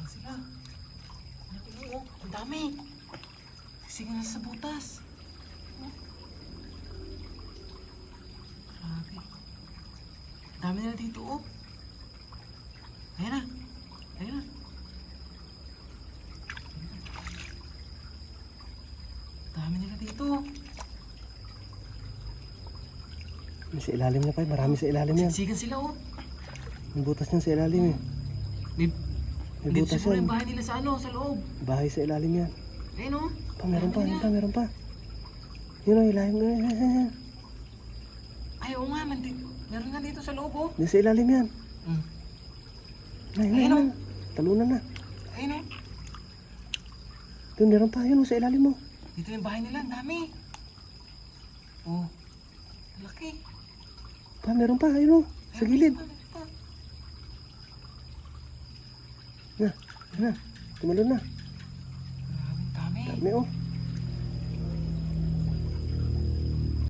Saan sila? Oh, ang dami. Sige na sa butas. Oh. Grabe. Dami nila dito, oh. Ayan na. Ayan na. Dami nila dito. May sa ilalim na pa, marami sa ilalim yan. Siksikan sila, oh. May butas yan sa ilalim eh. May May dito butas siguro yan. yung bahay nila sa ano, sa loob. Bahay sa ilalim yan. Ayun, oh. Pa, meron pa, Dami yun nila. pa, meron pa. Yun o, ilalim na yan. Ay, oo nga, meron nga dito sa loob, oh. Yan sa ilalim yan. Hmm. Ayun Ayun, na. Talunan na. Ayun, oh. Doon, meron pa, yun o, sa ilalim mo. Dito yung bahay nila, ang dami. Oh. Laki. Pa, meron pa, ayun o. Sa gilid. Meron pa. Na, na. Tumalon na. Grabe, ang dami. Dami o.